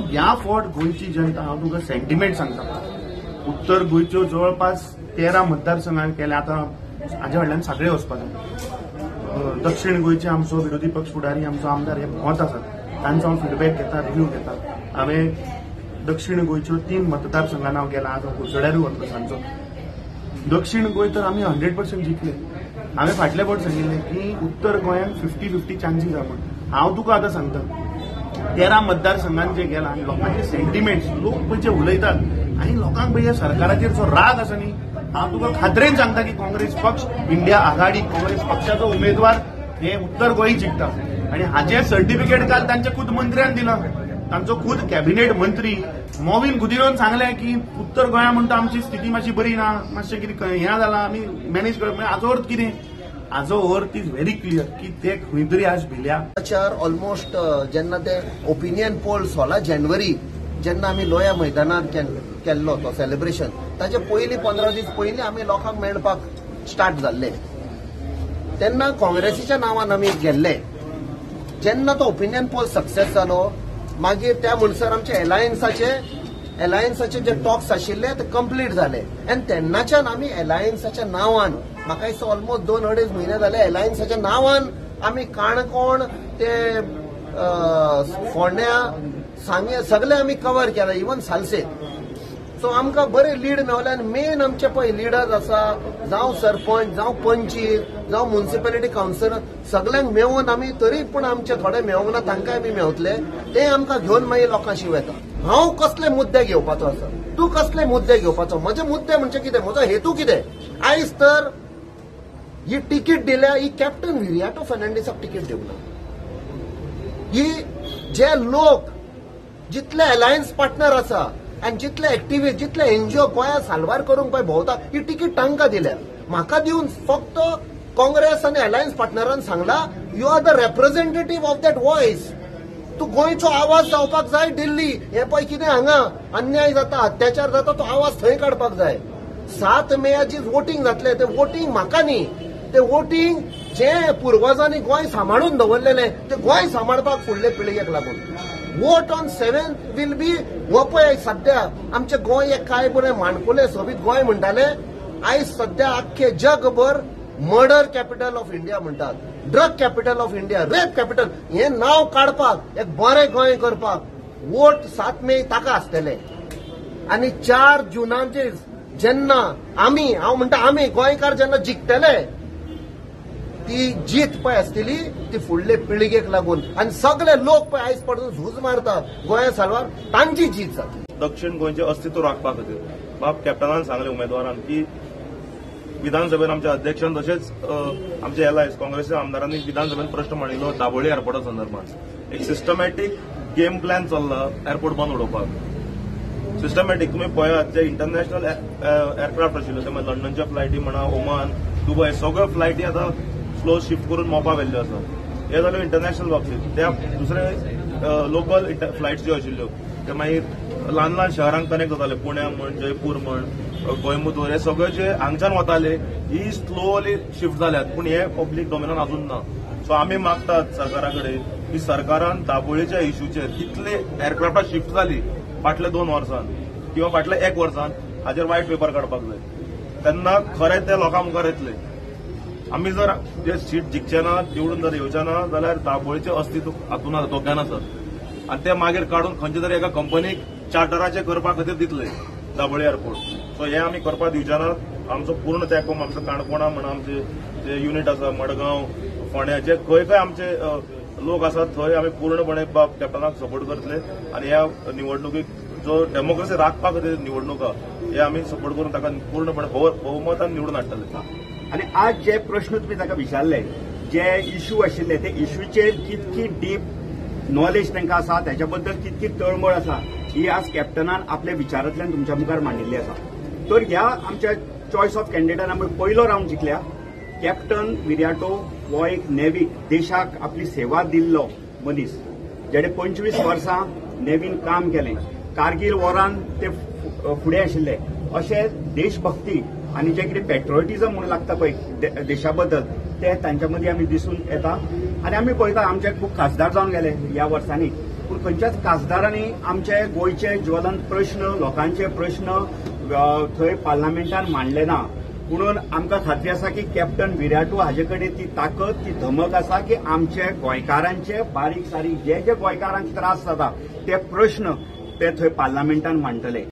ह्या फावट गोंयची जनता हांव तुका सेंटिमेंट सांगता. उत्तर गोंयच्यो जवळपास 13 मतदारसंघांक केले. आतां हाजे फाटल्यान सगळे वचपाक जाय. दक्षिण गोंयचे आमचो विरोधी पक्ष फुडारी आमचो आमदार हे मत आसात तांचो हांव फीडबॅक घेता, रिव्ह्यू घेता. हांवें दक्षिण गोंयच्यो 3 मतदारसंघांक हांव गेलां. आज हांव कुडचड्यारूय वतलो सांजचो. दक्षिण गोंय तर आमी 100% जिखले. हांवें फाटल्या फावट सांगिल्लें की उत्तर गोंयांत 50-50 चान्सीस आहा म्हण. हांव तुका आतां सांगता 13 मतदारसंघांत जे गेला आनी लोकांचे सेंटिमेंट्स लोक पयचे उलयतात आनी लोकांक पळय सरकाराचेर जो राग आसा न्ही, हांव तुका खात्रेन सांगता की काँग्रेस पक्ष इंडिया आघाडी काँग्रेस पक्षाचो उमेदवार हे उत्तर गोंय जिखता. आनी हाचे सर्टिफिकेट काल तांच्या खुद मंत्र्यान दिलां. तांचो खुद कॅबिनेट मंत्री मोविन गुदिरोन सांगलें की उत्तर गोंया म्हणटा आमची स्थिती मातशी बरी ना, मातशें कितें हें जालां आमी मॅनेज करप. हाचो अर्थ कितें? हाचो अर्थ इज व्हेरी क्लियर की ते खंय तरी आज भिल्या. ऑलमोस्ट जेन्ना ते ओपिनियन पोल 16 जानेवारी जेन्ना आमी लोया मैदानार केल्लो तो सेलिब्रेशन, ताचे पयलीं 15 दीस पयलीं आमी लोकांक मेळपाक स्टार्ट जाल्ले. तेन्ना काँग्रेसीच्या नांवान आमी गेल्ले. जेन्ना तो ओपिनियन पोल सक्सेस जालो मागीर त्या म्हणसर आमचे एलायन्साचे जे टॉक्स आशिल्ले ते कंप्लीट जाले. आनी तेन्नाच्यान आमी एलायन्साच्या नांवान म्हाका दिसता ऑलमोस्ट 2-2.5 म्हयने जाले एलायन्साच्या नांवान आमी काणकोण ते फोंड्या सांगे सगळे आमी कव्हर केला, इवन सालसे. सो आमकां बरें लीड मेवलें. आनी मेन आमचे पळय लिडर्स आसा, जावं सरपंच जावं पंचीस जावं म्युनिसिपॅलिटी कावन्सिलर सगळ्यांक मेळून आमी तरी पूण आमचे थोडे मेळूंक ना तांकांय बी मेवतले. ते आमकां घेवन मागीर लोकांशी येता. हांव कसले मुद्दे घेवपाचो आसा, तूं कसले मुद्दे घेवपाचो. म्हजे मुद्दे म्हणजे कितें, म्हजो हेतू कितें. आयज तर ही तिकीट दिल्या, ही कॅप्टन विरियाटो फर्नांडीसाक तिकीट दिवना. ही जे लोक जितले अलायन्स पार्टनर आसा आनी जितले एक्टिव्हिस्ट जितले एनजीओ गोंया साल्वार करूंक पळय भोंवता ही तिकीट तांकां दिल्या. म्हाका दिवन फक्त काँग्रेस आनी अलायन्स पार्टनरान सांगला you are the representative of that voice. तूं गोंयचो आवाज जावपाक जाय. दिल्ली हे पळय कितें हांगा अन्याय जाता, अत्याचार जाता, तो आवाज थंय काडपाक जाय. 7 मेची वोटींग जातले. ते वोटींग म्हाका न्ही, ते वोटींग जे पुर्वजांनी गोंय सांबाळून दवरलेले ते गोंय सांबाळपाक फुडले पिळगेक लागून. Vote on 7th will be हो पळय सध्या आमचे गोंय एक काय बरें माणकुले सोबीत गोंय म्हणटाले. आयज सध्या आख्खे जगभर मर्डर कॅपिटल ऑफ इंडिया म्हणटात, drug capital of India, rape capital. हे नाव काडपाक एक बरें गोंय करपाक वोट 7 मे ताका आसतले. आनी 4 जुनाचेर जेन्ना हांव म्हणटा आमी गोंयकार जेन्ना जिखतले ती जीत पळय आसतली ती फुडले पिळगेक लागून. आनी सगळे लोक पळय आयज पडून झूज मारतात गोंया साल्वार, तांची जीत जातली. दक्षिण गोंयचे अस्तित्व राखपा खातीर बाब कॅप्टनान सांगले उमेदवारांक की विधानसभेन आमच्या अध्यक्षान तशेंच आमचे एलायन्स काँग्रेसच्या आमदारांनी विधानसभेत प्रश्न मांडिल्लो दाबोळी एअरपोर्टा संदर्भात. एक सिस्टमॅटीक गेम प्लॅन चल्ला एअरपोर्ट बंद उडोवपाक. सिस्टमॅटीक तुमी पळयात जे इंटरनॅशनल एअरक्राफ्ट आशिल्ले ते लंडनच्या फ्लायटी म्हणा, ओमान, दुबय सगळ्यो फ्लायटी आतां स्लो शिफ्ट करून मोपा व्हेल्ल्यो आसा. हे जाल्यो इंटरनॅशनल बाबतींत. त्या दुसरे लोकल फ्लायट्स ज्यो आशिल्ल्यो ते मागीर ल्हान ल्हान शहरांक कनेक्ट जाताले, पुण्या म्हण, जयपूर म्हण, कोयंबतूर, हे सगळे जे हांगच्यान वताले ही स्लोली शिफ्ट जाल्यात. पूण हे पब्लीक डॉमिनान अजून ना. सो आमी मागतात सरकारा कडेन की सरकारान दाबोळीच्या इश्यूचेर कितले एअरक्राफ्टां शिफ्ट जाली फाटल्या 2 वर्सान किंवा फाटल्या 1 वर्सान हाचेर व्हाईट पेपर काडपाक जाय. तेन्ना खरें ते लोकां मुखार येतले. आमी जर जे सीट जिखचे ना, निवडून जर येवचे ना जाल्यार दाबोळीचें अस्तित्व हातून धोक्यान आसा. आनी ते मागीर काडून खंयचे तरी एका कंपनीक चार्टराचे करपा खातीर दितले दाबोळी एअरपोर्ट. सो हे आमी करपाक दिवचे नात. आमचो पूर्ण तेंको आमचो काणकोणा म्हणून आमचे जे युनिट आसा, मडगांव, फोंड्या, जे खंय खंय आमचे लोक आसात थंय आमी पूर्णपणे कॅप्टनाक सपोर्ट करतले. आनी ह्या निवडणुकीक जो डेमोक्रेसी राखपा खातीर निवडणुका हे आमी सपोर्ट करून ताका पूर्णपणे भोवमतान निवडून हाडटले. आणि आज जे प्रश्न तुम्ही ताका विचारले, जे इश्यू आशिल्ले ते इश्यूचेर कितकी डीप नॉलेज तांकां आसा, त्याच्या बद्दल कितकी तळमळ आसा ही आज कॅप्टनान आपल्या विचारांतल्यान तुमच्या मुखार मांडिल्ली आसा. तर ह्या आमच्या चॉयस ऑफ कॅन्डिडेटान आमी पयलो रावंड जिखल्या. कॅप्टन विरियाटो हो एक नेवीक देशाक आपली सेवा दिल्लो मनीस, जेणे 25 वर्सां नेवीन काम केलें. कारगील वॉरान ते फुडें आशिल्ले. अशें देशभक्ती आनी जे कितें पॅट्रियोटिझम म्हणून लागता पळय देशा बद्दल ते तांच्या मदीं आमी दिसून येता. आनी आमी पळयता आमचे खूब खासदार जावन गेले ह्या वर्सांनी. पूण खंयच्याच खासदारांनी आमचे गोंयचे ज्वलंत प्रश्न लोकांचे प्रश्न थंय पार्लमेंटान मांडले ना. म्हणून आमकां खात्री आसा की कॅप्टन विराटू हाजे कडेन ती ताकद ती धमक आसा की आमचे गोंयकारांचे बारीक सारीक जे गोंयकारांक त्रास जाता ते प्रश्न ते थंय पार्लमेंटान मांडटले.